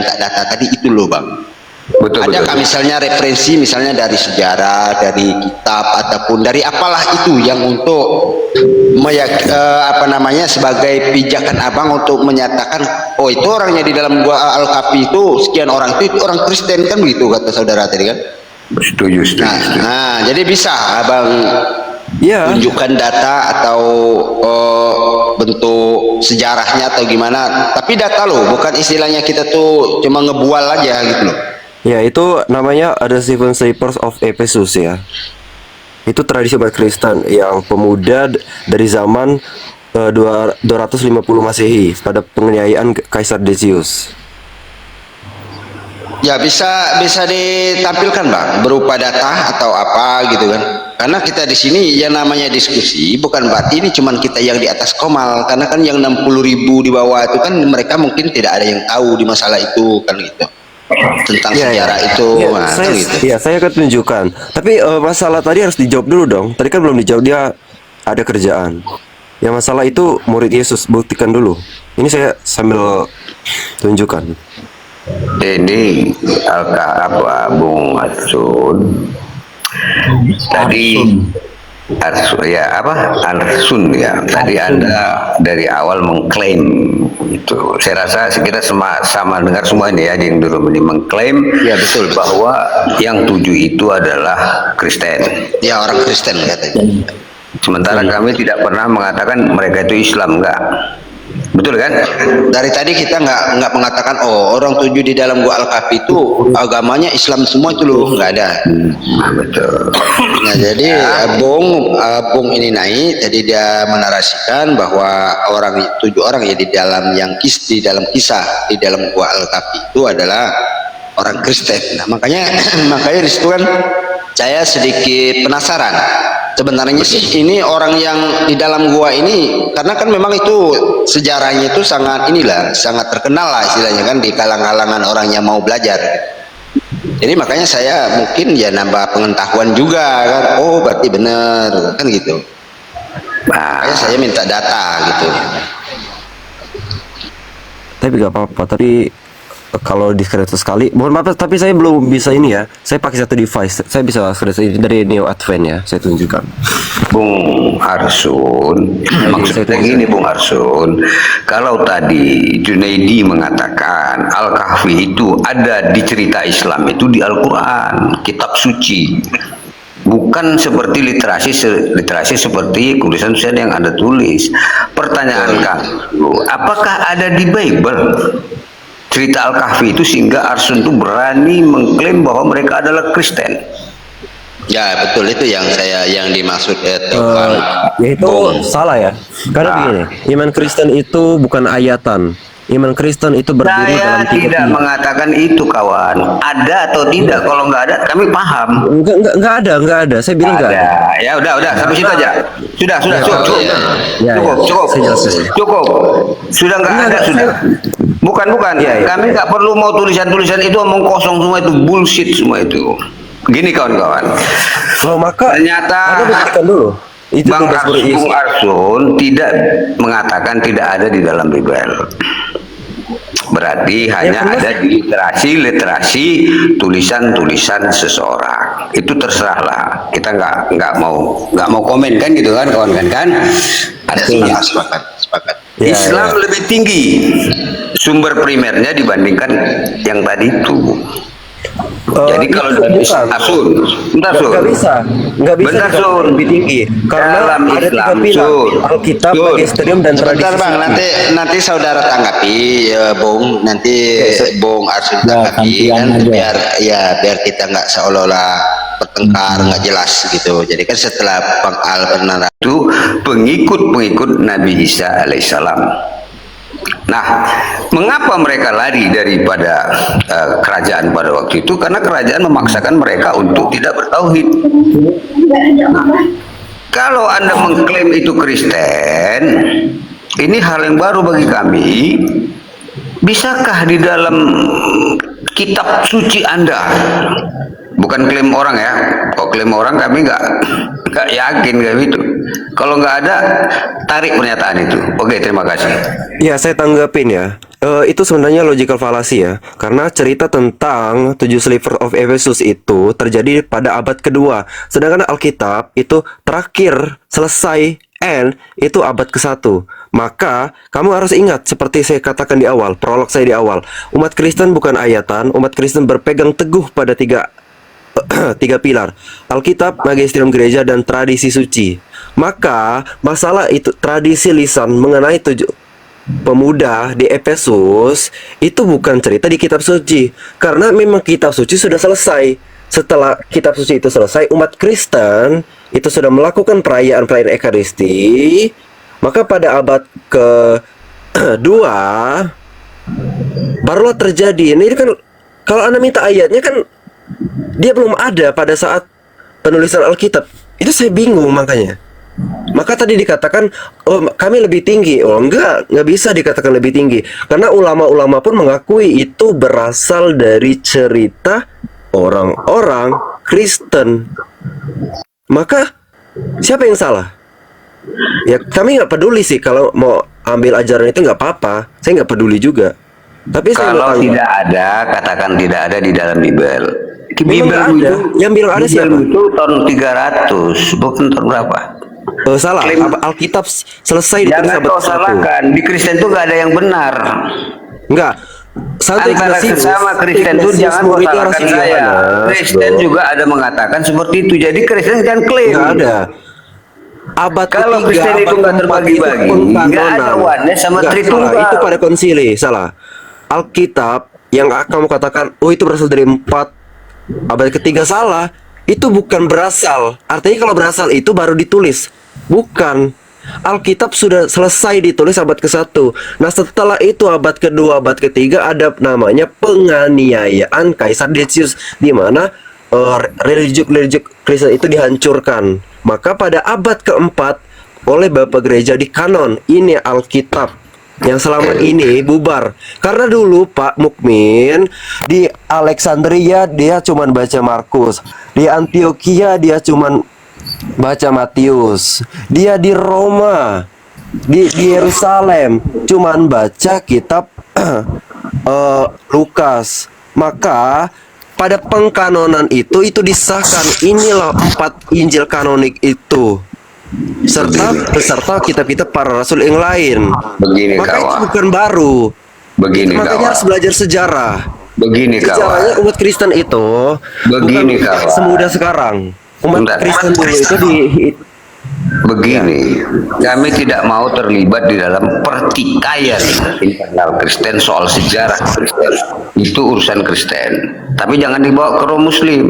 minta data tadi itu loh Bang. Betul, Ada betul. kan misalnya referensi misalnya dari sejarah, dari kitab ataupun dari apalah itu yang untuk apa namanya sebagai pijakan abang untuk menyatakan oh itu orangnya di dalam gua Al-Kahfi itu sekian orang itu orang Kristen kan begitu kata saudara tadi kan. Setuju, setuju, Nah, setuju. jadi bisa abang Iya. tunjukkan data atau bentuk sejarahnya atau gimana. Tapi data loh, bukan istilahnya kita tuh cuma ngebual aja gitu loh. Ya, itu namanya ada Seven Sleepers of Ephesus ya. Itu tradisi umat Kristen yang pemuda dari zaman 250 Masehi pada penganiayaan Kaisar Decius. Ya bisa ditampilkan Bang berupa data atau apa gitu kan. Karena kita di sini yang namanya diskusi bukan berarti ini cuman kita yang di atas komal, karena kan yang 60.000 di bawah itu kan mereka mungkin tidak ada yang tahu di masalah itu kan gitu. Tentang sejarah itu saya, gitu. saya akan tunjukkan. Tapi masalah tadi harus dijawab dulu dong. Tadi kan belum dijawab, dia ada kerjaan. Yang masalah itu murid Yesus, buktikan dulu. Ini saya sambil tunjukkan. Ini apa Bung Arsun tadi ya apa Arsun ya tadi Anda dari awal mengklaim itu, saya rasa kita sama dengar semua ini ya, yang dulu ini mengklaim Ya betul bahwa yang 7 itu adalah Kristen. Ya orang Kristen katanya. Sementara kami tidak pernah mengatakan mereka itu Islam, enggak. Betul kan? Dari tadi kita nggak mengatakan oh orang 7 di dalam gua Al-Kahfi itu agamanya Islam semua itu loh, nggak ada. Betul. Nah jadi Bung ini naik tadi dia menarasikan bahwa 7 orang ya di dalam di dalam kisah di dalam gua Al-Kahfi itu adalah orang Kristen. Nah makanya di situ kan saya sedikit penasaran. Sebenarnya sih ini orang yang di dalam gua ini, karena kan memang itu sejarahnya itu sangat sangat terkenal lah istilahnya kan di kalangan orang yang mau belajar. Jadi makanya saya mungkin ya nambah pengetahuan juga kan, oh berarti bener kan gitu. Makanya saya minta data gitu. Tapi gak apa-apa. Tapi kalau diskret sekali, mohon maaf, tapi saya belum bisa ini ya. Saya pakai satu device. Saya bisa ini dari Neo Advent ya. Saya tunjukkan. Bung Arsun, maksudnya gini Bung Arsun, kalau tadi Junaidi mengatakan Al-Kahfi itu ada di cerita Islam itu di Al-Quran, kitab suci, bukan seperti literasi seperti tulisan-tulisan yang Anda tulis. Pertanyaan kamu, apakah ada di Bible cerita Al-Kahfi itu sehingga Arsun itu berani mengklaim bahwa mereka adalah Kristen? Ya betul, itu yang dimaksud Yaitu salah ya. Karena begini, iman Kristen itu bukan ayatan. Iman Kristen itu berdiri Saya dalam tiga tidak mengatakan itu kawan. Ada atau tidak, kalau nggak ada kami paham. Enggak ada. Saya bilang enggak ada. Ya udah sampai situ aja. Sudah cukup. Ya, Cukup. Sudah nggak ada sudah. Bukan. Ya. Kami nggak perlu mau tulisan-tulisan itu omong kosong semua, itu bullshit semua itu. Gini kawan-kawan. Loh, maka ternyata Anda buktikan dulu. Itu Bang tugas Arsun tidak mengatakan tidak ada di dalam Bible. Berarti hanya ada di literasi tulisan-tulisan seseorang. Itu terserahlah. Kita nggak mau komen kan gitu kan kawan kan? Artinya sepakat. Islam lebih tinggi sumber primernya dibandingkan yang tadi itu. Jadi kalau nggak bisa Bentar, Sun. lebih tinggi karena Dalam ada tiga Islam, pilar: Sun. Alkitab, Magisterium, dan tradisi. Sebentar Bang, nanti saudara tanggapi Bung, nanti Bung Arsun tanggapi kan biar kita nggak seolah-olah bertengkar nggak jelas gitu. Jadi kan setelah Bang Al benar itu pengikut Nabi Isa alaihissalam. Nah, mengapa mereka lari daripada kerajaan pada waktu itu? Karena kerajaan memaksakan mereka untuk tidak bertauhid. Kalau Anda mengklaim itu Kristen, ini hal yang baru bagi kami. Bisakah di dalam kitab suci Anda, bukan klaim orang ya, kalau klaim orang kami nggak yakin kayak itu. Kalau nggak ada, tarik pernyataan itu. Oke, terima kasih. Ya, saya tanggapin ya. Itu sebenarnya logical fallacy ya. Karena cerita tentang 7 Sliver of Ephesus itu terjadi pada abad kedua. Sedangkan Alkitab itu terakhir selesai itu abad ke-1. Maka kamu harus ingat seperti saya katakan di awal, prolog saya di awal. Umat Kristen bukan ayatan, umat Kristen berpegang teguh pada tiga pilar: Alkitab, magisterium gereja, dan tradisi suci. Maka masalah itu tradisi lisan mengenai pemuda di Efesus itu bukan cerita di kitab suci, karena memang kitab suci sudah selesai. Setelah kitab suci itu selesai, umat Kristen itu sudah melakukan perayaan Ekaristi. Maka pada abad kedua barulah terjadi. Ini kan kalau Anda minta ayatnya kan dia belum ada pada saat penulisan Alkitab. Itu saya bingung makanya. Maka tadi dikatakan, oh kami lebih tinggi. Oh enggak bisa dikatakan lebih tinggi. Karena ulama-ulama pun mengakui itu berasal dari cerita orang-orang Kristen. Maka siapa yang salah? Ya kami nggak peduli sih, kalau mau ambil ajaran itu nggak apa-apa. Saya nggak peduli juga. Tapi Kalau tidak ada, katakan tidak ada di dalam Bible. Memang nggak ada. Yang bilang ada siapa? Itu tahun 300, bukan tahun berapa? Salah. Alkitab selesai ditulis Jangan abad kau ke-1. salahkan. Di Kristen itu nggak ada yang benar. Enggak. Antara sesama Kristen itu jangan kau salahkan saya. Kristen juga ada mengatakan seperti itu. Jadi Kristen kan klaim. Nggak ada. Abad Kalau ketiga, Kristen itu abad nggak keempat terbagi-bagi, itu nggak ada oneness sama Nggak, Tritunggal. salah. Itu pada konsili, salah. Alkitab yang kamu katakan, oh itu berasal dari 4 abad ketiga, salah. Itu bukan berasal. Artinya kalau berasal itu baru ditulis. Bukan. Alkitab sudah selesai ditulis abad ke-1. Nah setelah itu abad kedua, abad ketiga ada namanya penganiayaan Kaisar Decius, di mana religi Kristen itu dihancurkan. Maka pada abad keempat oleh Bapak Gereja di kanon ini Alkitab yang selama ini bubar. Karena dulu Pak Mukmin di Alexandria dia cuman baca Markus, di Antioquia dia cuman baca Matius, dia di Roma, di Yerusalem cuman baca kitab Lukas. Maka pada pengkanonan itu disahkan inilah 4 Injil kanonik itu beserta kitab-kitab para rasul yang lain. Begini Maka itu kawan. bukan baru. Begini Makanya kawan. harus belajar sejarah. Begini Sejarahnya kawan. umat Kristen itu Begini, bukan kawan. semudah sekarang. Umat Bentar. Kristen dulu itu Begini, kami tidak mau terlibat di dalam pertikaian internal Kristen soal sejarah Kristen. Itu urusan Kristen. Tapi jangan dibawa ke ruang Muslim.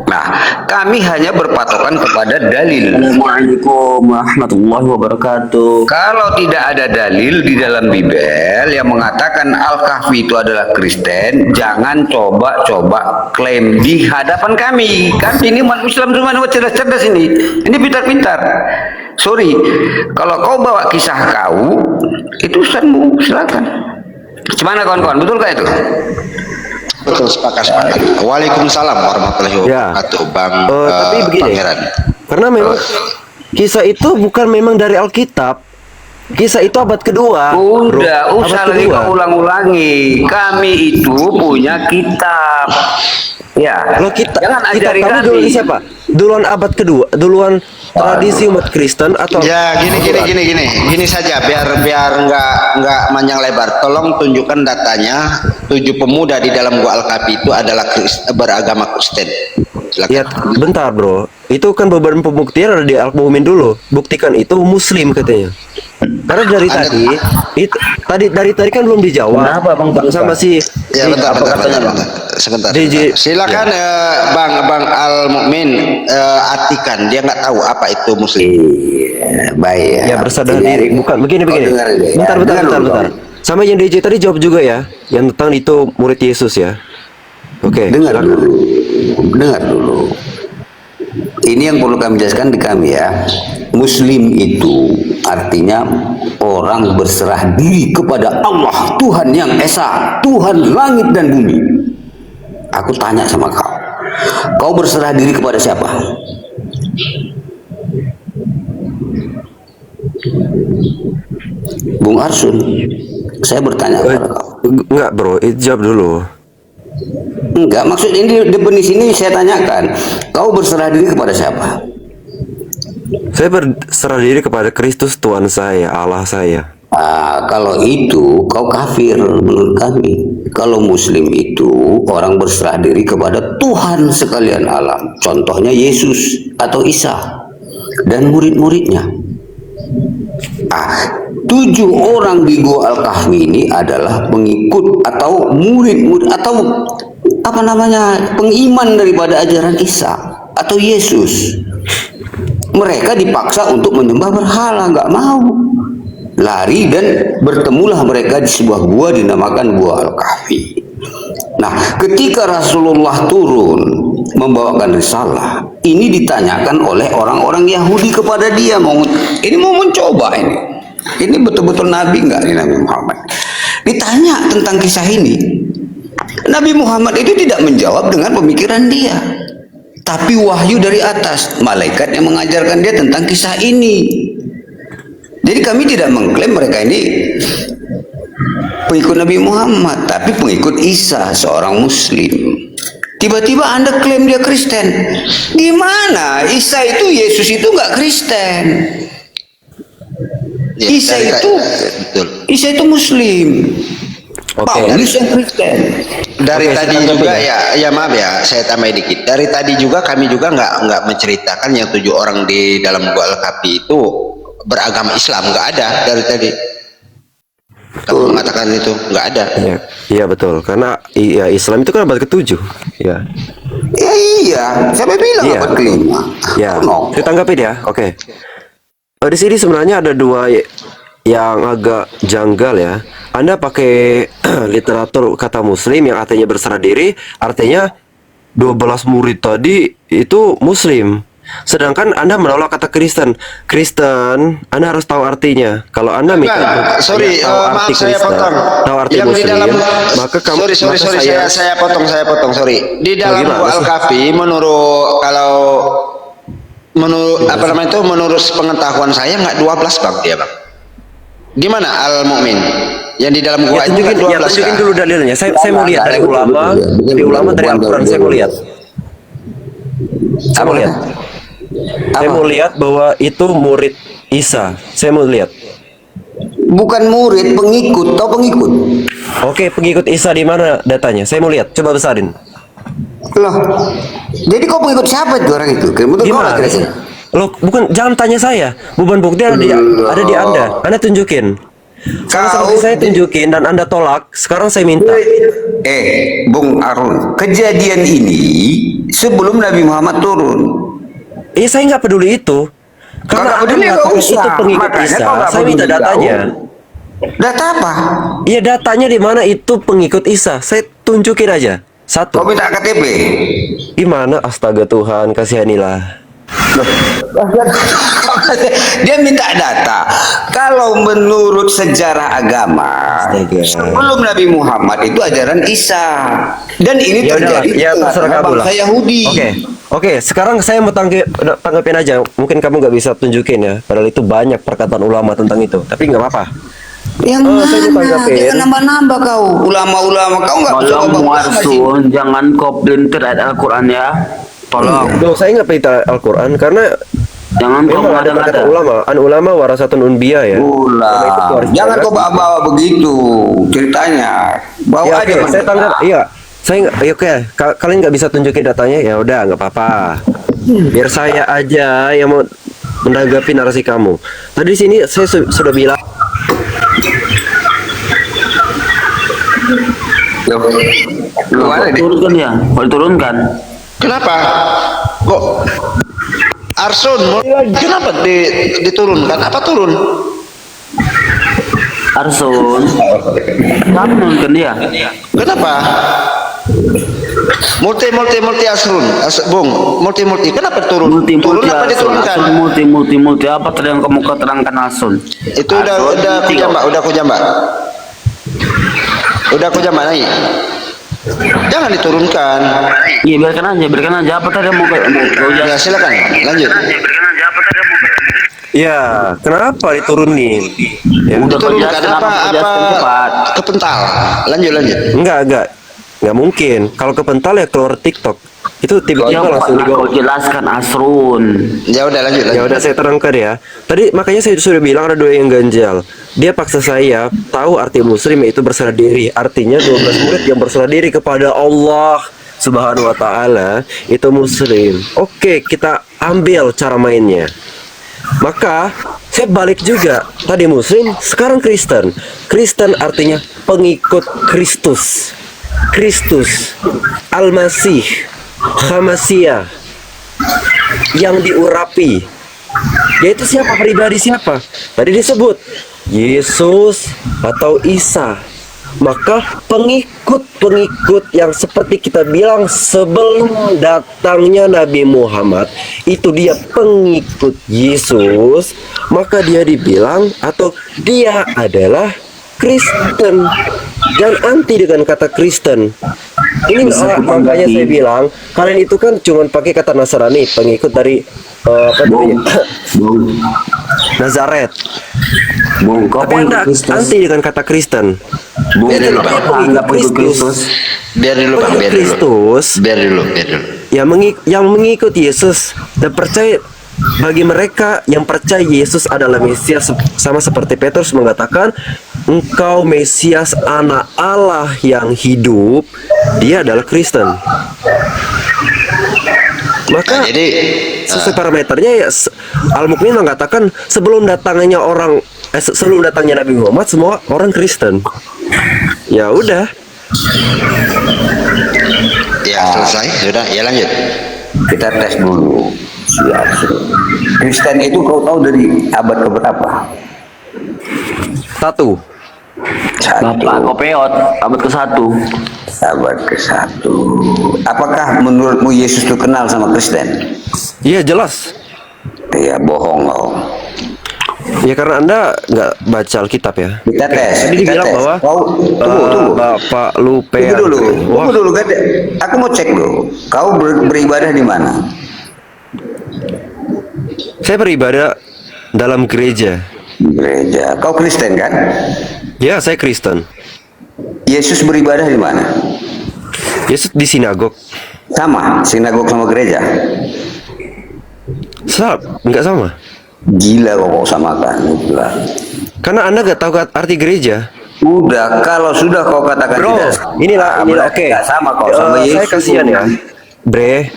Nah, kami hanya berpatokan kepada dalil. Assalamualaikum warahmatullahi wabarakatuh. Kalau tidak ada dalil di dalam Bible yang mengatakan Al-Kahfi itu adalah Kristen, jangan coba-coba klaim di hadapan kami. Kami ini umat Islam cuma cerdas-cerdas ini. Ini pintar-pintar. Sorry, kalau kau bawa kisah kau, itu urusanmu, silakan. Gimana kawan-kawan? Betulkah itu? Betul, sepakat. Waalaikumsalam warahmatullahi wabarakatuh, Bang tapi begini, Pangeran. karena memang kisah itu bukan memang dari Alkitab. Kisah itu abad kedua. Udah, Bro. usah Abad lagi kedua. kau ulang-ulangi. Kami itu punya kitab. Ya, Loh, kita jangan ajari kamu duluan kami. siapa? Duluan abad kedua, duluan tradisi umat Kristen atau Ya, gini saja biar nggak panjang lebar. Tolong tunjukkan datanya 7 pemuda di dalam gua Al-Kahfi itu adalah beragama Kristen. Silakan. Ya, bentar bro. Itu kan beban pembuktian ada di Al-Mu'min dulu. Buktikan itu Muslim katanya. Karena dari dari tadi kan belum dijawab. Kenapa, Bang? Sama si Ya, bentar. Sebentar. DJ. Silakan Bang Al-Mu'min artikan. Dia nggak tahu apa itu Muslim. Iya, baik. Ya bersadar diri. Bukan begini. Oh, dengar ya. Bentar. Dengar dulu, Bentar. Sama yang DJ tadi jawab juga ya. Yang tentang itu murid Yesus ya. Oke. Dengar dulu. Ini yang perlu kami jelaskan di kami ya. Muslim itu artinya orang berserah diri kepada Allah, Tuhan yang Esa, Tuhan langit dan bumi. Aku tanya sama kau berserah diri kepada siapa? Bung Arsul, saya bertanya kepada kau. Enggak bro, jawab dulu. Enggak, maksud ini definisi ini saya tanyakan. Kau berserah diri kepada siapa? Saya berserah diri kepada Kristus Tuhan saya, Allah saya. Kalau itu kau kafir menurut kami. Kalau Muslim itu orang berserah diri kepada Tuhan sekalian alam. Contohnya Yesus atau Isa dan murid-muridnya. 7 orang di Gua Al-Kahfi ini adalah pengikut atau murid-murid atau apa namanya, pengiman daripada ajaran Isa atau Yesus. Mereka dipaksa untuk menyembah berhala, nggak mau. Lari dan bertemulah mereka di sebuah gua dinamakan Gua Al-Kahfi. Nah, ketika Rasulullah turun membawakan risalah, ini ditanyakan oleh orang-orang Yahudi kepada dia, mau mencoba ini. Ini betul-betul Nabi enggak ini Nabi Muhammad? Ditanya tentang kisah ini. Nabi Muhammad itu tidak menjawab dengan pemikiran dia, tapi wahyu dari atas, malaikat yang mengajarkan dia tentang kisah ini. Jadi kami tidak mengklaim mereka ini pengikut Nabi Muhammad, tapi pengikut Isa, seorang Muslim. Tiba-tiba Anda klaim dia Kristen. Gimana? Isa itu, Yesus itu nggak Kristen. Ya, Isa itu Muslim. Paulus yang Kristen. Dari tadi juga ya maaf ya, saya tambah dikit. Dari tadi juga kami juga nggak menceritakan yang 7 orang di dalam Gua Al-Kahfi itu beragama Islam, nggak ada dari tadi. Kamu mengatakan itu nggak ada. Iya betul, karena Islam itu kan abad ke-7. Ya. Iya, siapa bilang abad ke-5? Ya, saya tanggapin ya. Oke. Di sini sebenarnya ada 2 yang agak janggal ya. Anda pakai literatur kata Muslim yang artinya berserah diri, artinya 12 murid tadi itu Muslim. Sedangkan Anda menolak kata Kristen. Kristen, Anda harus tahu artinya. Kalau Anda maaf saya potong. Tahu arti yang Muslim, di dalam, maka kamu saya potong, sorry. Di dalam Gua Al-Kahfi menurut pengetahuan saya nggak 12 bang dia bang. Gimana Al-Mu'min? Yang di dalam gua itu kan 12 tunjukin dulu dalilnya. Saya mau lihat dari ulama, dari Al-Quran saya mau lihat. Saya mau lihat bahwa itu murid Isa. Saya mau lihat. Bukan murid, pengikut. Tahu pengikut? Oke, pengikut Isa di mana datanya? Saya mau lihat. Coba besarin. Loh, jadi kau pengikut siapa itu orang itu? Gimana? Loh, bukan, jangan tanya saya. Beban bukti ada di Anda. Anda tunjukin. Kalau seperti saya tunjukin dan Anda tolak, sekarang saya minta. Bung Arun, kejadian ini sebelum Nabi Muhammad turun. Saya nggak peduli itu. Karena Anda mengatakan itu pengikut Isa, saya minta datanya. Data apa? Iya, datanya di mana itu pengikut Isa. Saya tunjukin aja. Satu. Kau minta KTP? Gimana? Astaga Tuhan, kasihanilah. Dia minta data. Kalau menurut sejarah agama, sebelum Nabi Muhammad itu ajaran Isa, dan ini terjadi di bangsa Yahudi. Oke, sekarang saya mau tanggapin aja. Mungkin kamu nggak bisa tunjukin ya, padahal itu banyak perkataan ulama tentang itu. Tapi nggak apa-apa. Yang mana? Jangan nambah-nambah kau. Ulama-ulama kau nggak bisa ngomong. Jangan kau pelintir ayat Al-Quran ya. Tolong. Saya nggak perintah Al-Quran karena jangan kau kata ulama warasatun unbiya ya. Jangan kau bawa-bawa begitu ceritanya. Bawa aja. Saya tanggap. Iya. Saya oke. Kalian nggak bisa tunjukin datanya, ya udah nggak apa-apa. Biar saya aja yang mau menanggapi narasi kamu. Tadi di sini saya sudah bilang. Turunkan ya, boleh turunkan. Kenapa? Kok Arsun? Kenapa diturunkan? Apa turun? Arsun, kamu turunkan dia. Kenapa? Multi Arsun, Bung. Multi. Kenapa turun? Turun apa diturunkan? Multi apa tadi yang kamu terangkan Arsun? Itu udah aku jambak. Udah aku jambak naik. Jangan diturunkan. Iya, biarkan aja. Apa tadi mau ya silakan lanjut. Ya, kenapa diturunin? Ya, Udah kau Diturunkan jelaskan apa jelaskan cepat. kepental. Lanjut. enggak mungkin. Kalau kepental ya keluar TikTok. Itu tiba-tiba Yang langsung pernah kau dibawa. jelaskan Asrun. Ya udah lanjut. Ya udah saya terangkan ya. Tadi makanya saya sudah bilang ada dua yang ganjal. Dia paksa saya tahu arti muslim yaitu berserah diri. Artinya 12 murid yang berserah diri kepada Allah Subhanahu wa taala itu muslim. Oke, kita ambil cara mainnya. Maka saya balik juga. Tadi muslim, sekarang Kristen. Kristen artinya pengikut Kristus. Kristus, Al-Masih, Hamasiyah yang diurapi, yaitu siapa, pribadi siapa tadi disebut Yesus atau Isa. Maka pengikut-pengikut yang seperti kita bilang sebelum datangnya Nabi Muhammad itu dia pengikut Yesus, maka dia dibilang atau dia adalah Kristen. Dan anti dengan kata Kristen. Ini makanya saya bilang kalian itu kan cuma pakai kata Nasrani, pengikut dari apa namanya? Bung, Nazaret. Bung, kau Tapi Anda anti dengan kata Kristen. Bung, Biar dulu, kau Bang. anggap itu Kristus. Biar dulu Bang, Pengikut biar dulu. Kristus Biar dulu. yang mengikut Yesus dan percaya, bagi mereka yang percaya Yesus adalah Mesias, sama seperti Petrus mengatakan, engkau Mesias anak Allah yang hidup, dia adalah Kristen. Maka Nah, jadi sesuai parameternya ya Al-Mukmin mengatakan sebelum datangnya sebelum datangnya Nabi Muhammad semua orang Kristen. Ya udah. ya selesai sudah, ya lanjut. Kita tes dulu. Siap. Kristen itu kau tahu dari abad keberapa? Satu. Bapak kau peot, abad ke-1. Abad ke-1. Apakah menurutmu Yesus itu kenal sama Kristen? Iya jelas. Ya bohong kau. Ya karena Anda nggak baca Alkitab ya. Kita tes. Tadi kita dibilang tes. bahwa Kau tunggu. Bapak lupa. Tunggu dulu. Wah, Tunggu dulu. Aku mau cek dulu. Kau beribadah di mana? saya beribadah dalam gereja. Gereja. Kau Kristen kan? Ya, saya Kristen. Yesus beribadah di mana? Yesus di sinagog. Sama, sinagog sama gereja. Nggak sama. Gila kok samakan. Gila. Karena Anda nggak tahu arti gereja. Udah, kalau sudah kau katakan Bro, tidak. inilah berarti oke. nggak sama kau sama Yesus. Saya kasihan ya. Bre,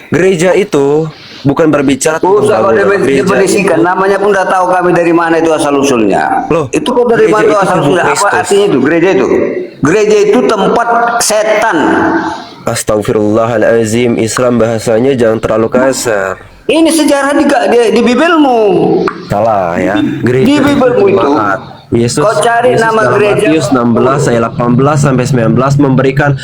gereja itu bukan berbicara Usah kau bangunan definisikan, namanya pun udah tahu kami dari mana itu asal usulnya. Loh, itu kok dari gereja mana itu asal tubuh usulnya? Apa Kristus. artinya itu? Gereja itu? Gereja itu tempat setan. Astagfirullahalazim, Islam bahasanya jangan terlalu kasar. Ini sejarah di Bibelmu. Salah ya. Gereja Di Bibelmu itu. jemaat. Yesus, Kau cari Yesus nama dalam gereja. Matius 16 ayat 18 sampai 19 memberikan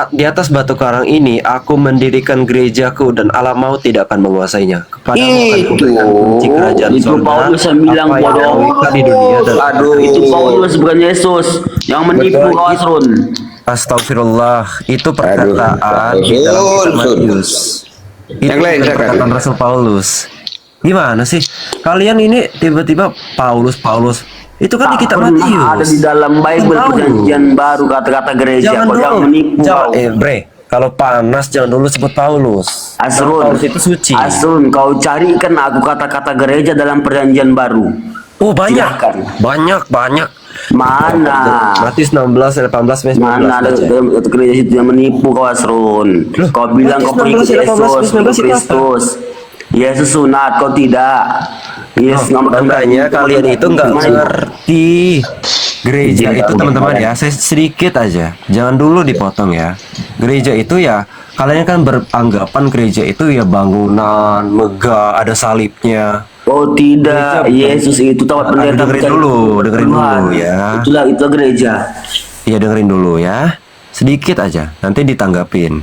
di atas batu karang ini aku mendirikan gerejaku dan alam maut tidak akan menguasainya. Kepadamu akan Itu. kuberikan kunci kerajaan Itu surga. Paulus yang bilang, Apa yang bodoh. kau ikat di dunia dan Aduh. Itu Paulus bukan Yesus yang menipu Betul. kau Asrun. Astagfirullah, itu perkataan di dalam kitab Matius. Itu Yang lain, bukan silakan. perkataan Rasul Paulus. Gimana sih? Kalian ini tiba-tiba Paulus. Itu kan di kitab Pernah Matius. ada di dalam Bible Tahu. perjanjian baru kata-kata gereja. Jangan Kau jangan dulu. menipu kau. Bre, kalau panas jangan dulu sebut Paulus. Asrun, Paulus itu suci. Asrun, kau carikan aku kata-kata gereja dalam perjanjian baru. Oh, banyak. Silakan. Banyak. Mana? Matius 16 ayat 18 sampai 19. Mana ada baca. dalam satu gereja itu yang menipu kau Asrun? Loh, Kau bilang Matius kau pengikut 16 ayat 18 Yesus, sampai 19 pengikut itu apa? Kristus. Yesus sunat, kau tidak. Yesus Makanya kalian itu nggak ngerti gereja itu teman-teman ya. Saya sedikit aja, jangan dulu dipotong ya. Gereja itu ya kalian kan beranggapan gereja itu ya bangunan megah, ada salibnya. Oh tidak, Gereja bukan. Yesus itu tempat pendeta Dengerin dulu ya. Itu gereja. Ya dengerin dulu ya, sedikit aja, nanti ditanggapin.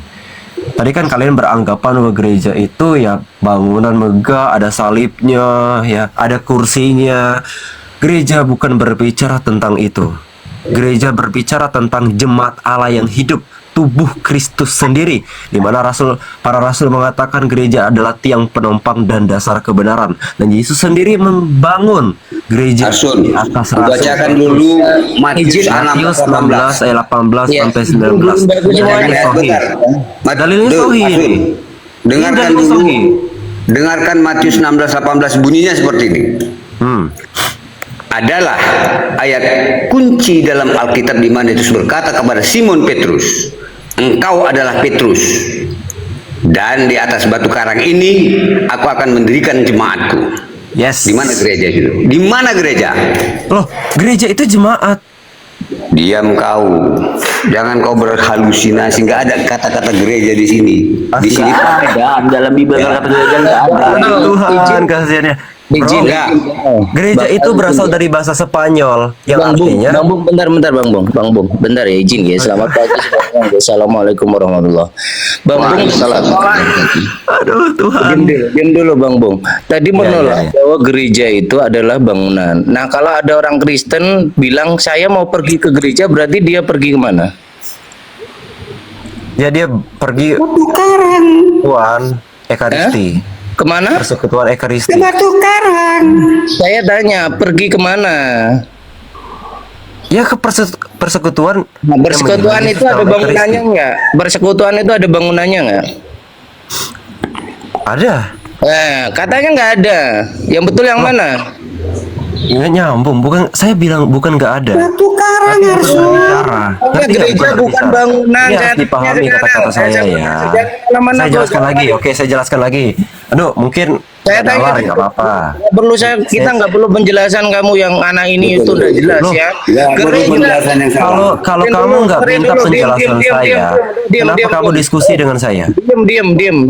Tadi kan kalian beranggapan bahwa gereja itu ya bangunan megah, ada salibnya, ya, ada kursinya. Gereja bukan berbicara tentang itu. Gereja berbicara tentang jemaat Allah yang hidup tubuh Kristus sendiri, di mana para rasul mengatakan gereja adalah tiang penopang dan dasar kebenaran, dan Yesus sendiri membangun gereja Arsun, di atas rasul. bacakan dulu Matius 16 18. ayat 18 Ya, sampai belum 19. bagus Dalilnya semuanya. sahih. Dalilnya sahih ini. Dengarkan Dalilnya dulu. sahih. Dengarkan Matius 16:18 bunyinya seperti ini. Adalah ayat kunci dalam Alkitab di mana Yesus berkata kepada Simon Petrus, engkau adalah Petrus, dan di atas batu karang ini aku akan mendirikan jemaatku. Yes. Di mana gereja itu? Di mana gereja? Loh, gereja itu jemaat. Diam kau, jangan kau berhalusinasi. Nggak ada kata-kata gereja di sini. Di sini Ada dalam Bible kata gereja nggak ada. Tuhan kasihannya. Bro, Izin. gereja itu berasal dari bahasa Spanyol yang Bang Bung, artinya Bang Bung, bentar Bang Bung, bentar ya, izin ya. Selamat pagi semuanya. Assalamualaikum warahmatullahi. Bang Bung, aduh Tuhan. diam dulu Bang Bung. Tadi menolak ya. bahwa gereja itu adalah bangunan. Nah, kalau ada orang Kristen bilang saya mau pergi ke gereja, berarti dia pergi kemana? Ya dia pergi Tuhan Ekaristi. Kemana? Persekutuan Ekaristi. Saya tanya, pergi kemana? Ya ke persekutuan. Nah, persekutuan yang itu ada menjadi bangunannya Ekaristi. nggak? Persekutuan itu ada bangunannya nggak? Ada. Katanya nggak ada. Yang betul yang mana? Nggak nyambung. Saya bilang bukan nggak ada. Tapi bukan berbicara. Oke, gereja bukan bangunan. Ya, Saya harus dipahami tanya kata-kata sekarang. saya ya. Jangan kemana-mana, Saya bro. jelaskan lagi. Oke, saya jelaskan lagi. Aduh, mungkin Saya nggak tanya, nalar, nggak apa-apa. kita nggak perlu penjelasan kamu yang anak ini itu udah jelas Loh, ya. Ya, perlu penjelasan yang salah. Kalau Diam kamu dulu, nggak diam minta dulu, penjelasan diam, saya, diam, kenapa diam, kamu diam. diskusi dengan saya?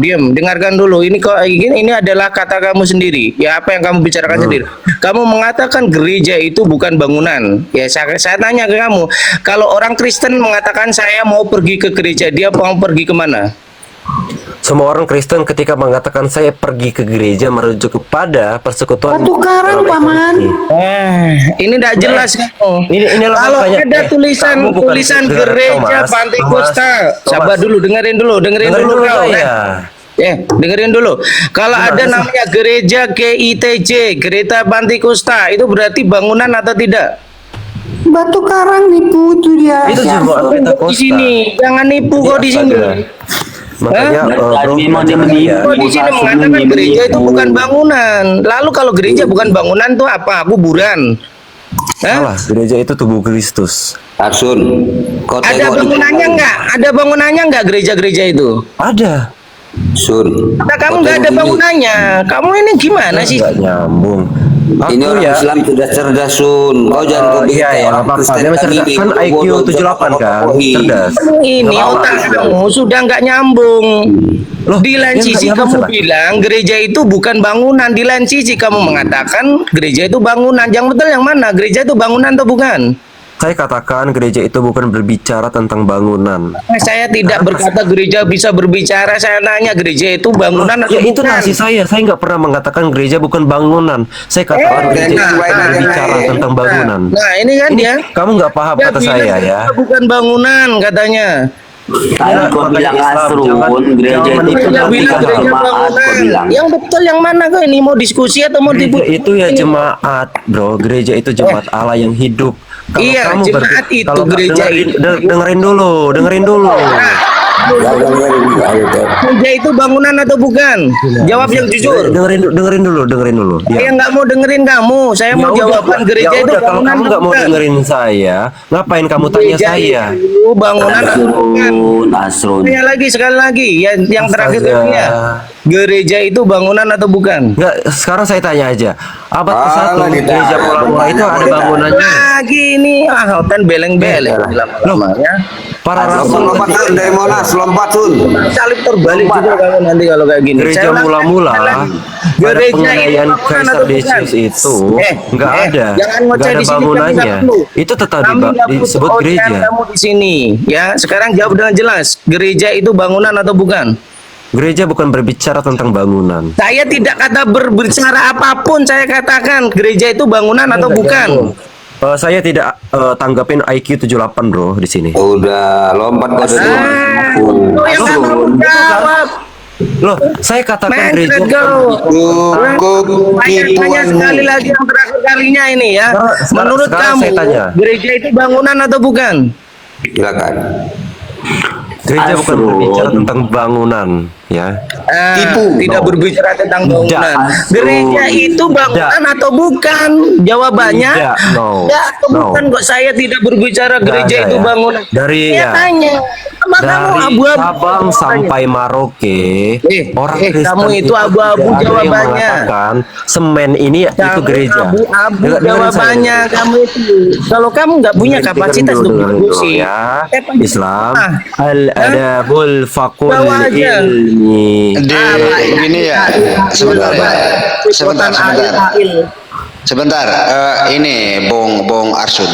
Diam. Dengarkan dulu. Ini kok ini adalah kata kamu sendiri. Ya, apa yang kamu bicarakan sendiri. Kamu mengatakan gereja itu bukan bangunan. Ya, saya tanya ke kamu. Kalau orang Kristen mengatakan saya mau pergi ke gereja, dia mau pergi kemana? Semua orang Kristen ketika mengatakan saya pergi ke gereja merujuk kepada persekutuan. Batu karang, Paman. Ini tidak jelas kamu. Inilah Kalau makanya, ada tulisan kamu bukan gereja Thomas, Pantekosta, Thomas. sabar dulu, dengerin dulu Dengerin kau. dulu saya. Dengerin dulu. Kalau Gimana ada sih? namanya gereja GITJ, Gereja Pantekosta, itu berarti bangunan atau tidak? Batu karang nipu itu dia. Itu jemaat Di Pentakosta. sini, jangan nipu kok di sini. Makanya Tadi memang dia menipu. Kok di sini mengatakan gereja itu bukan bangunan. Lalu kalau gereja bukan bangunan itu apa? Kuburan. salah. Gereja itu tubuh Kristus. Arsun, kau Ada tengok di- bangunannya enggak? Ada bangunannya enggak gereja-gereja itu? Ada. Sun. Kata kamu kau enggak ada tengok ini. bangunannya. Kamu ini gimana sih? Nggak nyambung. Ini Aku orang ya. Islam sudah cerdas, Sun. Kau jangan kau bikin Iya kayak ya, orang apa-apa. Kristen Dia cerdas tadi, kan kau IQ bodoh, 78 kau kan, kokohi. cerdas. Ini Nggak apa-apa. otak kamu sudah enggak nyambung. Loh, Di lain yang sisi nggak nyambung kamu siapa? bilang gereja itu bukan bangunan. Di lain sisi kamu mengatakan gereja itu bangunan. Yang betul yang mana? Gereja itu bangunan atau bukan? Saya katakan gereja itu bukan berbicara tentang bangunan. Saya tidak berkata gereja bisa berbicara. Saya nanya gereja itu bangunan atau Ya itu bukan? nasi saya nggak pernah mengatakan gereja bukan bangunan. Saya katakan gereja itu bukan berbicara tentang bangunan. Nah, ini kan dia. Kamu nggak paham Dia kata bilang saya ya. gereja bukan bangunan katanya. Tadi kau bilang Asrun, gereja jangan itu Dia Jangan bilang tiga gereja jemaat, kau bangunan. bilang. Yang betul yang mana kok ini? Mau diskusi atau mau Gereja dibuat? itu ya jemaat, bro. Gereja itu jemaat Allah yang hidup. Iya, jemaat itu kalau gereja dengerin dulu. Gereja itu bangunan atau bukan? Jawab yang jujur. Dengerin dulu. Saya nggak mau dengerin kamu. Saya mau jawaban gereja itu udah, kalau bangunan kamu atau nggak mau bukan? dengerin saya, ngapain kamu tanya Gereja saya? itu bangunan atau bukan? Asrun. Tanya lagi sekali lagi. Yang terakhir Astaga. tadi ya. Gereja itu bangunan atau bukan? Nggak, sekarang saya tanya aja. Abad ke-1 Alah, ditanya. gereja Mula-Mula itu ada bangunannya. Lagi ini hotel beleng-beleng lama-lamanya. Para rasul Lompat Sun dari Monas, lompat Sun. Salib terbalik juga kamu nanti kalau kayak gini. gereja Saya ulang Mula-Mula sekali lagi. pada Gereja itu penganiayaan bangunan Kaisar atau bukan? Decius itu nggak ada, Jangan nggak ngoceh ada di sini, kami bangunannya. nggak perlu. Itu tetap Kami nggak butuh disebut ocehan gereja. kamu di sini, ya. Sekarang jawab dengan jelas. Gereja itu bangunan atau bukan? Gereja bukan berbicara tentang bangunan. Saya tidak kata berbicara apapun. Saya katakan gereja itu bangunan atau bukan? Saya tidak tanggapin IQ 78 bro di sini. Udah lompat ke Lo yang nggak mau jawab. Loh, saya katakan Man, gereja let's go. Cukup Tanya tipuanmu. sekali lagi yang terakhir kalinya ini ya. Menurut sekarang kamu, saya tanya. gereja itu bangunan atau bukan? Silakan. Gereja bukan Asrun. berbicara tentang bangunan, ya. Tipu. Tidak berbicara tentang bangunan. Tidak. Gereja itu bangunan atau bukan? Jawabannya Tidak, no. tidak atau No. bukan kok. Saya tidak berbicara Nggak gereja ada itu ya. bangunan. Dari Saya ya. tanya. Sama kamu Dari abu-abu. Sabang sampai Merauke, orang Kristen kamu itu abu-abu tidak ada yang jawabannya. mengatakan semen ini itu Kamu gereja. abu-abu Dengerin jawabannya saya. kamu itu. Kalau kamu nggak punya Dengerin kapasitas dulu, untuk dengerin dulu, diskusi, ya. apa- Islam Ah, al-adabul faqul Bawa aja. ilmi. Gini ya, sebentar ya, sebentar. Sebentar, ini Bung Arsun.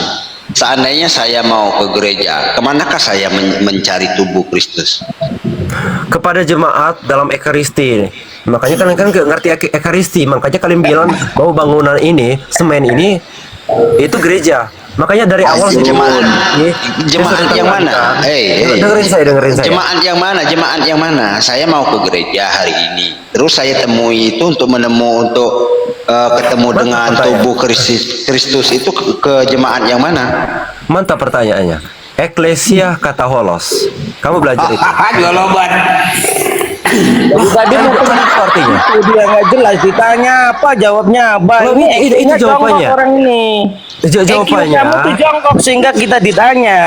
Seandainya saya mau ke gereja, kemanakah saya mencari tubuh Kristus? Kepada jemaat dalam ekaristi. Makanya kalian kan nggak ngerti ekaristi, makanya kalian bilang bahwa bangunan ini, semen ini itu gereja. Makanya dari awal saya Jemaat, ini, jemaat saya yang sudah mana? katakan. Dengerin saya. Jemaat yang mana? Jemaat yang mana? Saya mau ke gereja hari ini. Terus saya temui itu untuk ketemu dengan tubuh Kristus itu ke jemaat yang mana? Mantap pertanyaannya. Eklesia kata holos. Kamu belajar itu. Dua lompat. Tadi mau Apa itu artinya? itu dia nggak jelas ditanya apa jawabnya apa. Loh, ini EQ-nya jawabannya. jongkok orang ini. Jawabannya. EQ kamu tuh jongkok sehingga kita ditanya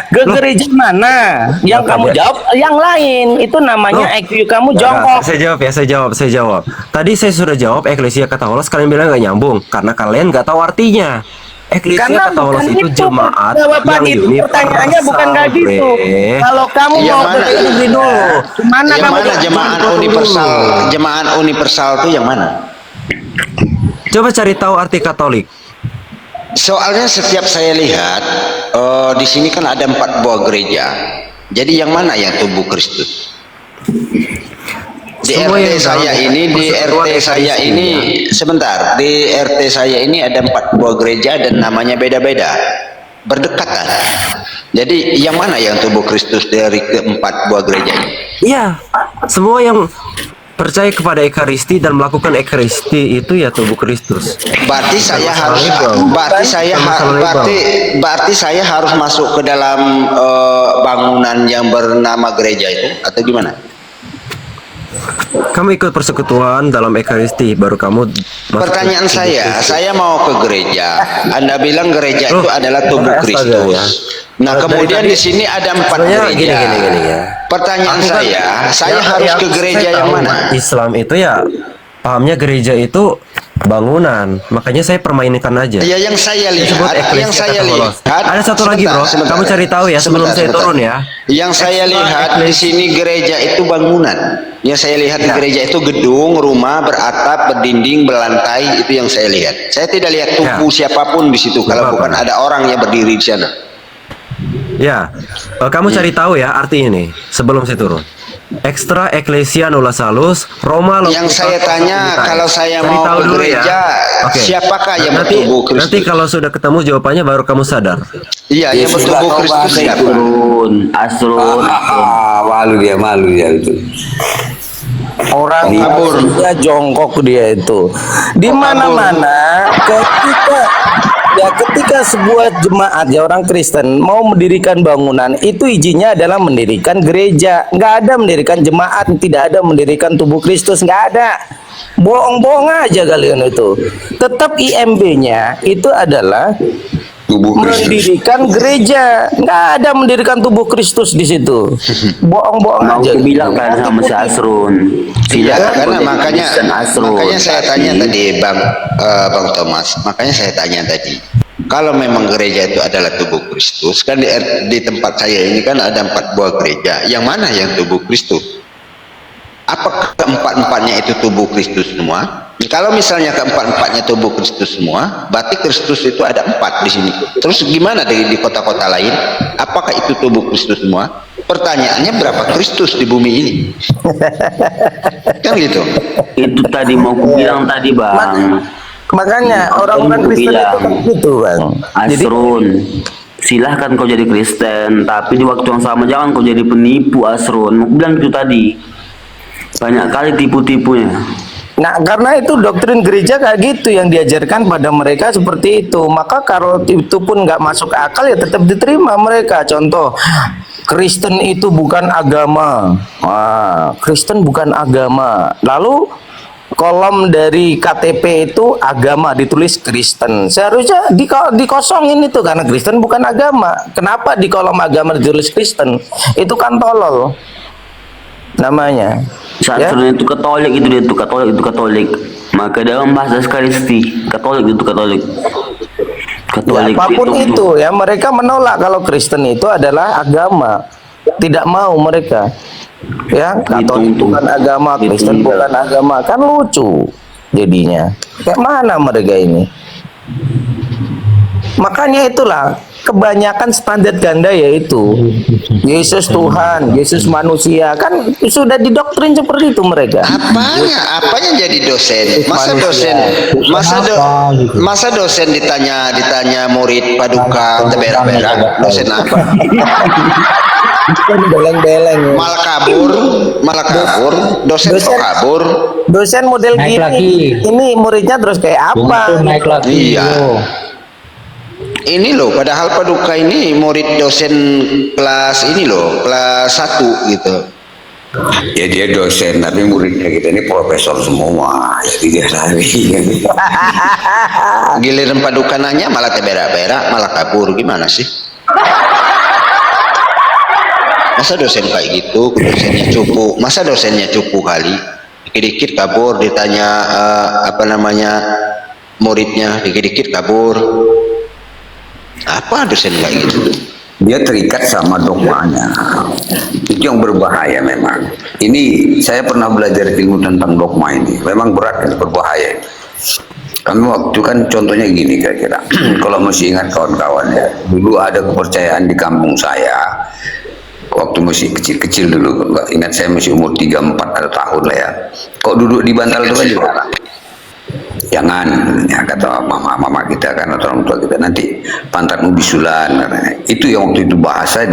ke gereja mana yang Loh, kamu tadi- jawab yang lain itu namanya Loh. EQ kamu Nah, jongkok. saya jawab. Tadi saya sudah jawab eklesia kata holos, kalian bilang nggak nyambung karena kalian nggak tahu artinya. Eklesia Karena kata holos bukan itu itu jemaat jawaban yang itu pertanyaannya bukan kayak universal, gitu. bre. Kalau kamu Yang mau mana? ke ini dulu, mana Yang kamu mana jemaat universal? Jemaat universal itu yang mana? Coba cari tahu arti Katolik. Soalnya setiap saya lihat di sini kan ada 4 buah gereja. Jadi yang mana yang tubuh Kristus? Di Semua RT yang saya dalam ini, di persekutuan RT saya Ekaristi, ini, sebentar, di RT saya ini ada 4 buah gereja dan namanya beda-beda, berdekatan. Jadi yang mana yang tubuh Kristus dari keempat buah gereja ini? Iya, semua yang percaya kepada Ekaristi dan melakukan Ekaristi itu ya tubuh Kristus. Berarti saya harus, label. berarti saya harus masuk ke dalam bangunan yang bernama gereja itu atau gimana? Kamu ikut persekutuan dalam Ekaristi, baru kamu masuk Pertanyaan ke tubuh saya Kristus. mau ke gereja. Anda bilang gereja itu adalah tubuh astaga, Kristus. ya. Nah, Dari kemudian tadi- di sini ada 4 sebenarnya gereja. gini, ya. Pertanyaan Aku kan- saya harus ke gereja saya yang tahu mana? Islam itu ya pahamnya gereja itu bangunan, makanya saya permainkan aja. Ya, yang saya Disebut lihat, eklesia yang saya kata holos. lihat. Ada satu lagi, bro. Kamu cari tahu ya sebelum saya turun ya. Yang saya lihat di sini gereja itu bangunan. Yang saya lihat di gereja itu gedung, rumah beratap, berdinding, berlantai, itu yang saya lihat. Saya tidak lihat tubuh siapapun di situ kalau Apa-apa. bukan ada orang yang berdiri di sana. Ya, kamu cari tahu ya arti ini sebelum saya turun. Extra Ecclesia Nulla Salus Roma Yang saya tanya, kalau saya Cari mau tahu ke dulu gereja, Oke. siapakah yang nanti, bertubuh Kristus? Nanti kalau sudah ketemu jawabannya baru kamu sadar. Iya, yang bertubuh Kristus siapa? Asrun. Malu dia itu. Orang kabur. dia jongkok dia itu di mana-mana ketika sebuah jemaat ya orang Kristen mau mendirikan bangunan itu izinnya adalah mendirikan gereja, nggak ada mendirikan jemaat, tidak ada mendirikan tubuh Kristus, nggak ada. Bohong-bohong aja kalian itu. Tetap IMB-nya itu adalah Tubuh Kristus. mendirikan gereja, nggak ada mendirikan tubuh Kristus di situ. Bohong-bohong Mau aja. aku bilang kan sama si Asrun. Iya, Tidak karena boleh makanya Kristen Asrun. saya Tapi tanya tadi Bang Thomas, makanya saya tanya tadi. Kalau memang gereja itu adalah tubuh Kristus, kan di tempat saya ini kan ada 4 buah gereja. Yang mana yang tubuh Kristus? Apakah keempat-empatnya itu tubuh Kristus semua? Kalau misalnya keempat-empatnya tubuh Kristus semua, berarti Kristus itu ada 4 di sini. Terus gimana di kota-kota lain? Apakah itu tubuh Kristus semua? Pertanyaannya berapa Kristus di bumi ini? Kan gitu. itu tadi mau aku bilang tadi bang. Makanya orang-orang Aku Kristen itu bilang, kan gitu, Bang. Jadi Asrun, silahkan kau jadi Kristen, tapi di waktu yang sama jangan kau jadi penipu, Asrun. Aku bilang itu tadi. Banyak kali tipu-tipunya. nah, karena itu doktrin gereja kayak gitu yang diajarkan pada mereka seperti itu. Maka kalau itu pun nggak masuk akal ya tetap diterima mereka. Contoh, Kristen itu bukan agama. Wah, Kristen bukan agama. Lalu kolom dari KTP itu agama ditulis Kristen. Seharusnya dikosongin itu karena Kristen bukan agama. Kenapa di kolom agama ditulis Kristen? Itu kan tolol namanya. Saat Ya? itu Katolik itu dia tuh Katolik. Maka dia membahas Ekaristi. Katolik itu Katolik. Ya, Katolik apapun tuh. itu ya mereka menolak kalau Kristen itu adalah agama. Tidak mau mereka. Ya, Katolik Hitung tuh. bukan agama, Kristen Hitung, bukan agama, kan lucu jadinya. Kayak mana mereka ini? Makanya itulah kebanyakan standar ganda yaitu Yesus Tuhan, Yesus manusia, kan sudah didoktrin seperti itu mereka. Apanya jadi dosen? Masa dosen ditanya murid paduka berak-berak, dosen apa? Beleng-beleng. Malah kabur, dosen kok kabur? Dosen model Naik gini, lagi. ini muridnya terus kayak Bung apa? itu naik lagi. Iya. Yo. Ini loh, padahal paduka ini murid dosen kelas ini loh, kelas 1 gitu. Ya dia dosen, tapi muridnya kita ini profesor semua. Jadi dia lari. Giliran paduka nanya malah teberak-berak, malah kabur, gimana sih? Masa dosen kayak gitu, dosennya cupu, masa dosennya cupu kali? Dikit-dikit kabur, ditanya muridnya, dikit-dikit kabur. Apa dosen kayak gitu? Dia terikat sama dogmanya. Itu yang berbahaya memang. Ini saya pernah belajar ilmu tentang dogma ini. Memang berat dan berbahaya. Kami waktu kan contohnya gini kira-kira. Kalau masih ingat kawan-kawan ya, dulu ada kepercayaan di kampung saya. Waktu masih kecil-kecil dulu, nggak ingat saya masih umur 3-4 ada tahun lah ya. Kok duduk di bantal itu kan juga jangan, ya, kata mama kita kan atau orang tua kita, nanti pantatmu bisulan katanya. Itu yang waktu itu bahasa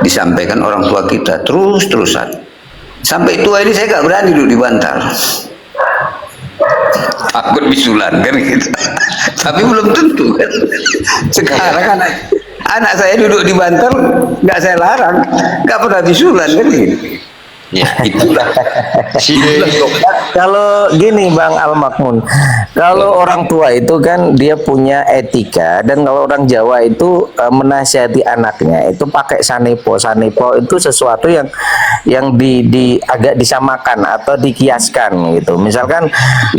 disampaikan orang tua kita terus-terusan. Sampai tua ini saya nggak berani duduk di bantal. Takut bisulan kan gitu. Tapi belum tentu kan. Sekarang kan anak saya duduk di bantal nggak saya larang, nggak pernah bisulan kan gitu. Ya, itulah. Kalau gini Bang Al-Makmun, kalau orang tua itu kan dia punya etika, dan kalau orang Jawa itu menasihati anaknya itu pakai sanepo. Sanepo itu sesuatu yang agak disamakan atau dikiaskan gitu. Misalkan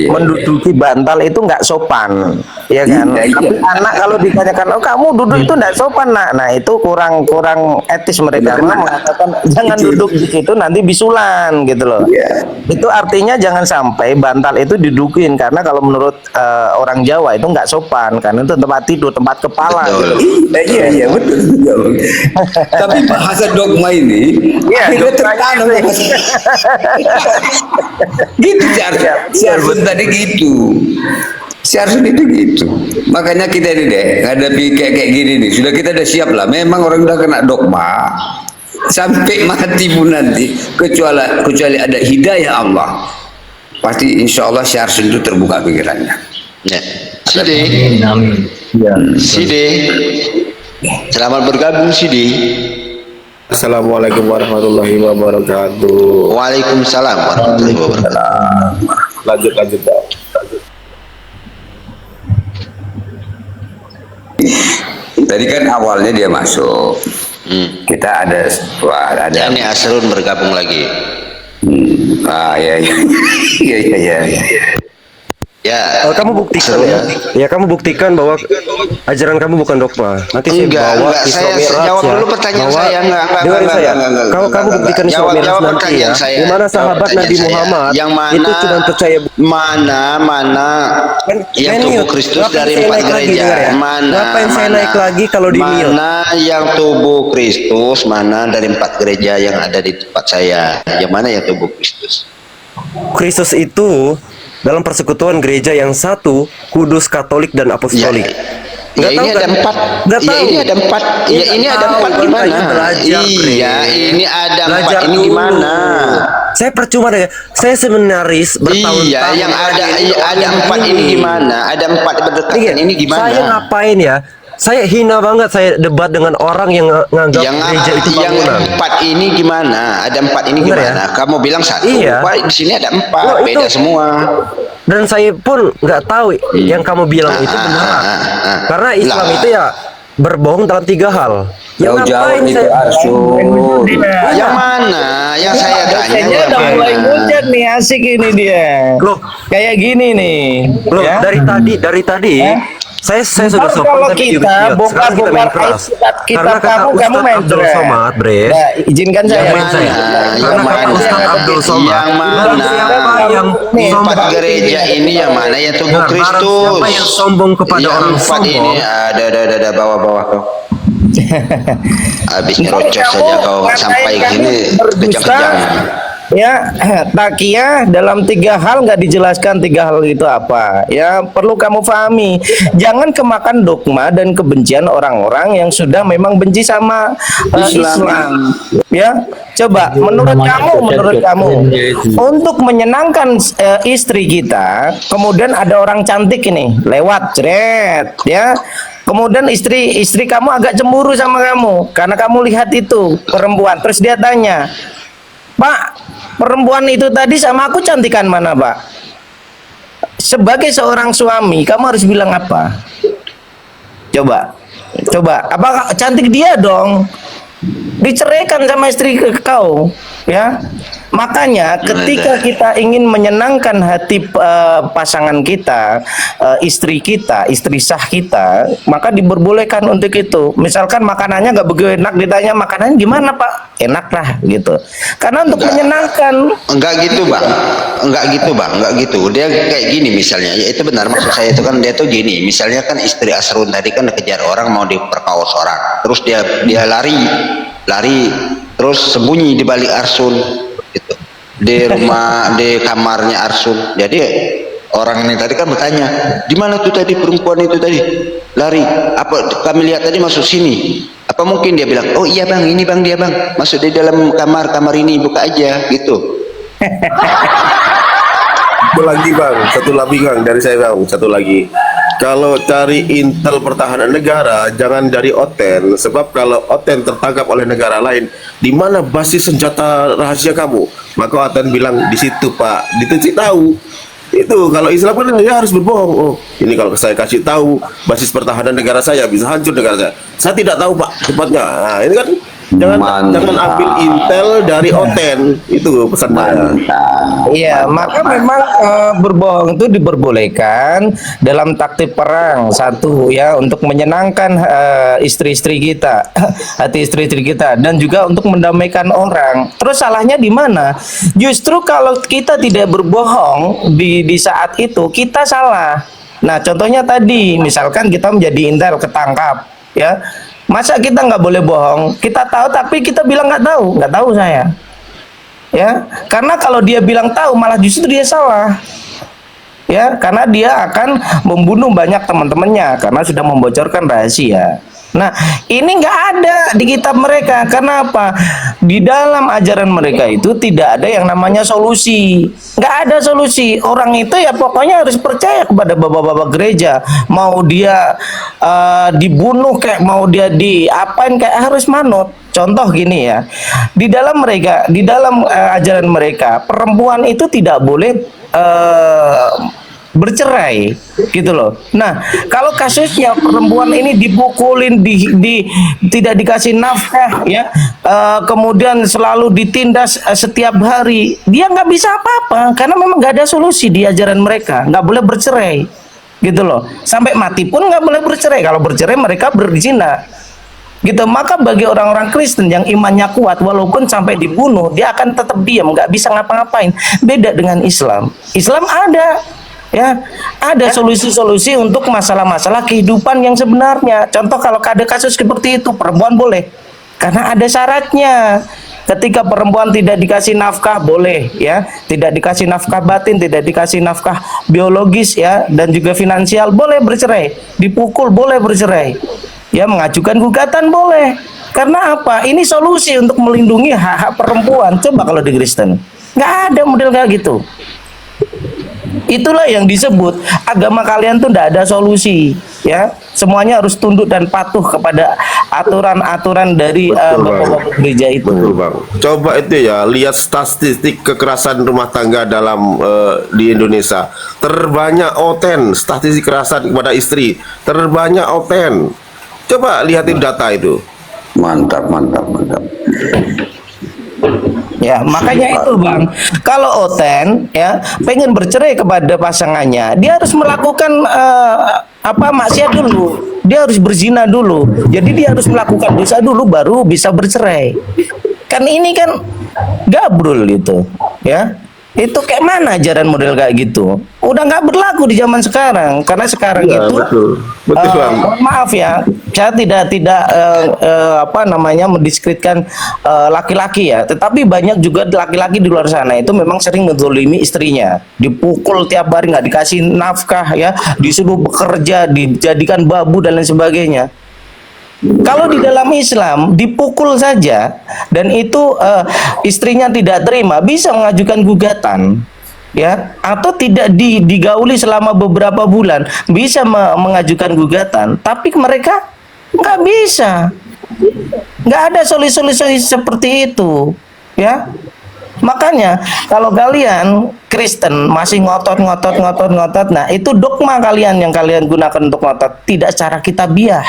menduduki bantal itu nggak sopan, ya kan? Tapi anak kalau ditanyakan, oh kamu duduk itu nggak sopan, nah itu kurang etis mereka. Karena mengatakan jangan duduk di situ nanti bisulan gitu loh. Itu artinya jangan sampai bantal itu didudukin, karena kalau menurut orang Jawa itu nggak sopan, karena itu tempat tidur, tempat kepala. Gitu. Iya betul. Tapi bahasa dogma ini akhirnya tertanam. Gitu si Arsun tadi gitu. Si Arsun itu gitu. Makanya kita ini deh ngadepi kayak gini nih. Sudah kita udah siap lah. Memang orang udah kena dogma sampai mati pun nanti, kecuali ada hidayah Allah, pasti insya Allah si Arsun itu terbuka pikirannya. Ya. Side, Amin. Ya. Side. Selamat bergabung Side. Assalamualaikum warahmatullahi wabarakatuh. Waalaikumsalam warahmatullahi wabarakatuh. Lanjut Bang. Tadi kan awalnya dia masuk, kita ada Ini Asrun bergabung lagi. ya. Ya. Kamu buktikan ya. Kamu buktikan bahwa ajaran kamu bukan dogma. Nanti saya bawa Enggak, Isra saya Mi'raj jawab ya. dulu pertanyaan Bahwa- saya. Enggak. Dengarin saya. Kamu buktikan Isra Mi'raj Jawab nanti ya. pertanyaan saya. Di mana Jawab sahabat pertanyaan Nabi saya. Muhammad Yang mana, itu cuma percaya mana yang tubuh Kristus dari 4 gereja. Ngapain saya naik lagi kalau di mute? Mana yang tubuh Kristus, mana dari 4 gereja yang ada di tempat saya. Yang mana yang tubuh Kristus? Kristus itu dalam persekutuan gereja yang satu, kudus, Katolik, dan Apostolik. Ya Nggak tahu ini kan? ada 4. Nggak Ya tahu. ini ada 4. Ya ini ada 4 tahu, gimana? makanya belajar, Bre. Iya, ini ada 4 Belajar ini dulu. gimana? Saya percuma deh. Saya seminaris bertahun-tahun. Iya, yang ada 4 ini gimana? Ada 4 berdekatan ini gimana? Saya ngapain ya? Saya hina banget saya debat dengan orang yang nganggap gereja itu yang bangunan. 4 ini gimana? Ada 4 ini Bener gimana? ya? Kamu bilang 1. Iya. Wah, di sini ada 4, Loh, beda itu- semua. Dan saya pun nggak tahu yang kamu bilang itu benar. Karena Islam Lah. itu ya berbohong dalam 3 hal. Ya Jauh-jauh ngapain itu saya- Arsun. Yang mana? Yang saya tanya Dosennya yang udah mulai mana? ngucap nih, asik ini dia. Loh. Kayak gini nih. Loh, ya. dari tadi saya sudah Ntar sopan kalau tapi kita sekarang kita bongkar-bongkar main keras. kitab Karena kata kamu Ustadz main Abdul keras. Somad, Bre. Nah, izinkan saya. Yang mana? Karena kata mana? Ustadz Abdul Somad, Yang mana? barang siapa yang Nih, sombong 4 gereja ini yang mana? Yang tubuh Nah, barang Kristus. siapa yang sombong kepada Yang orang 4 sombong, ini ada bawah-bawah kau. Habis nyerocos saja kau sampai gini kejang-kejang. Ya, takiyah dalam 3 hal nggak dijelaskan 3 hal itu apa. Ya, perlu kamu pahami. Jangan kemakan dogma dan kebencian orang-orang yang sudah memang benci sama Islam. Ya, coba menurut kamu untuk menyenangkan istri kita, kemudian ada orang cantik ini lewat, jret, ya. Kemudian istri kamu agak cemburu sama kamu karena kamu lihat itu perempuan. Terus dia tanya, "Pak, perempuan itu tadi sama aku cantikan mana, Pak?" Sebagai seorang suami, kamu harus bilang apa? Coba. Apa cantik dia dong? Diceraikan sama istri kau, ya. Makanya ketika kita ingin menyenangkan hati pasangan kita, istri sah kita, maka diperbolehkan untuk itu. Misalkan makanannya nggak begitu enak, ditanya makanannya gimana, Pak? Enak lah gitu. Karena untuk menyenangkan. Enggak gitu bang, dia kayak gini misalnya, ya itu benar maksud saya itu kan, dia tuh gini, misalnya kan istri Asrun tadi kan dikejar orang mau diperkaos orang, terus dia lari terus sembunyi di balik Arsun gitu, di rumah di kamarnya Arsun. Jadi orang ini tadi kan bertanya, di mana tuh tadi perempuan itu tadi lari, apa kami lihat tadi masuk sini, apa mungkin dia bilang, oh iya bang, ini bang dia bang masuk di dalam kamar ini, buka aja gitu. Satu lagi bang dari saya bang, satu lagi. Kalau cari intel pertahanan negara, jangan dari Oten, sebab kalau Oten tertangkap oleh negara lain, di mana basis senjata rahasia kamu? Maka Oten bilang di situ Pak, ditucik tahu. Itu kalau Islam kan ya harus berbohong. Oh, ini kalau saya kasih tahu basis pertahanan negara saya bisa hancur negara saya. Saya tidak tahu Pak tepatnya. Nah, ini kan jangan ambil intel dari Oten, itu pesan saya. Iya, maka memang berbohong itu diperbolehkan dalam taktik perang, satu ya, untuk menyenangkan istri-istri kita, hati istri-istri kita, dan juga untuk mendamaikan orang. Terus salahnya di mana? Justru kalau kita tidak berbohong di saat itu, kita salah. Nah, contohnya tadi, misalkan kita menjadi intel ketangkap, ya. Masa kita nggak boleh bohong? Kita tahu tapi kita bilang nggak tahu saya. Ya, karena kalau dia bilang tahu malah justru dia salah. Ya, karena dia akan membunuh banyak teman-temannya karena sudah membocorkan rahasia. Nah, ini nggak ada di kitab mereka. Karena apa? Di dalam ajaran mereka itu tidak ada yang namanya solusi. Nggak ada solusi. Orang itu ya pokoknya harus percaya kepada bapak-bapak gereja. Mau dia dibunuh kayak mau dia diapain kayak harus manut. Contoh gini ya. Di dalam ajaran mereka, perempuan itu tidak boleh bercerai gitu loh. Nah, kalau kasusnya perempuan ini dipukulin, tidak dikasih nafkah ya, kemudian selalu ditindas setiap hari, dia nggak bisa apa-apa karena memang nggak ada solusi di ajaran mereka. Nggak boleh bercerai gitu loh. Sampai mati pun nggak boleh bercerai. Kalau bercerai mereka berzina gitu. Maka bagi orang-orang Kristen yang imannya kuat, walaupun sampai dibunuh, dia akan tetap diam, nggak bisa ngapa-ngapain. Beda dengan Islam. Islam ada solusi-solusi untuk masalah-masalah kehidupan yang sebenarnya. Contoh kalau ada kasus seperti itu, perempuan boleh karena ada syaratnya. ketika perempuan tidak dikasih nafkah boleh ya, tidak dikasih nafkah batin, tidak dikasih nafkah biologis ya, dan juga finansial boleh bercerai, dipukul boleh bercerai, ya mengajukan gugatan boleh. Karena apa? Ini solusi untuk melindungi hak-hak perempuan. Coba kalau di Kristen nggak ada model kayak gitu. Itulah yang disebut agama kalian tuh tidak ada solusi, ya. Semuanya harus tunduk dan patuh kepada aturan-aturan dari bapak-bapak gereja itu. Betul bang. Coba itu ya, lihat statistik kekerasan rumah tangga dalam di Indonesia. Terbanyak oten, statistik kekerasan kepada istri. Terbanyak oten. Coba lihatin data itu. Mantap, mantap, mantap. Ya, makanya itu bang, kalau oten ya pengen bercerai kepada pasangannya, dia harus melakukan maksiat dulu, dia harus berzina dulu, jadi dia harus melakukan dosa dulu baru bisa bercerai. Kan ini kan gabrul gitu, ya. Itu kayak mana ajaran model kayak gitu? Udah nggak berlaku di zaman sekarang, karena sekarang Ya, itu betul. Betul, Bang. mohon maaf ya, saya tidak mendiskreditkan laki-laki ya, tetapi banyak juga laki-laki di luar sana itu memang sering menzolimi istrinya, dipukul tiap hari, nggak dikasih nafkah ya, disuruh bekerja, dijadikan babu dan lain sebagainya. Kalau di dalam Islam dipukul saja dan itu istrinya tidak terima, bisa mengajukan gugatan, ya, atau tidak digauli selama beberapa bulan, bisa mengajukan gugatan. Tapi mereka nggak bisa, nggak ada solusi-solusi seperti itu, ya. Makanya kalau kalian Kristen masih ngotot, nah itu dogma kalian yang kalian gunakan untuk ngotot, tidak secara kitabiah.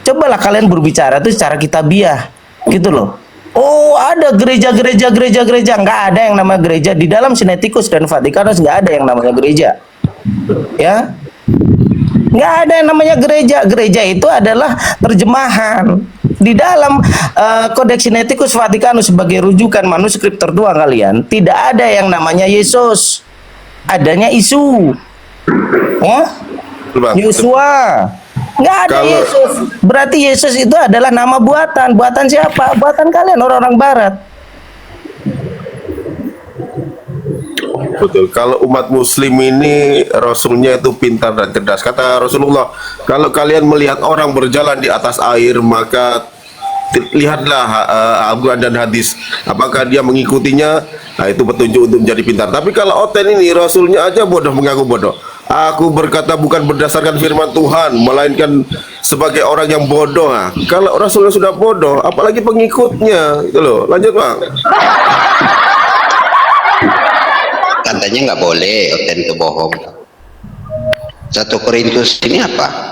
Cobalah kalian berbicara itu secara kitabiah, gitu loh. Oh, ada gereja, nggak ada yang namanya gereja di dalam Sinaiticus dan Vatikanus, nggak ada yang namanya gereja, ya, nggak ada yang namanya gereja. Gereja itu adalah terjemahan di dalam Kodeks Sinaiticus Vatikanus sebagai rujukan manuskrip tertua kalian. Tidak ada yang namanya Yesus, adanya isu, ya, Bang. Yosua. Nggak ada Yesus. Berarti Yesus itu adalah nama buatan. Buatan siapa? Buatan kalian orang-orang Barat. Betul. Kalau umat Muslim ini Rasulnya itu pintar dan cerdas. Kata Rasulullah, kalau kalian melihat orang berjalan di atas air, maka lihatlah Al-Quran dan hadis. Apakah dia mengikutinya? Nah, itu petunjuk untuk menjadi pintar. Tapi kalau oten ini Rasulnya aja bodoh, mengaku bodoh. Aku berkata bukan berdasarkan firman Tuhan, melainkan sebagai orang yang bodoh. Nah, kalau Rasulnya sudah bodoh, apalagi pengikutnya, gitu loh. Lanjut bang. Katanya nggak boleh oten itu bohong. 1 Korintus ini apa?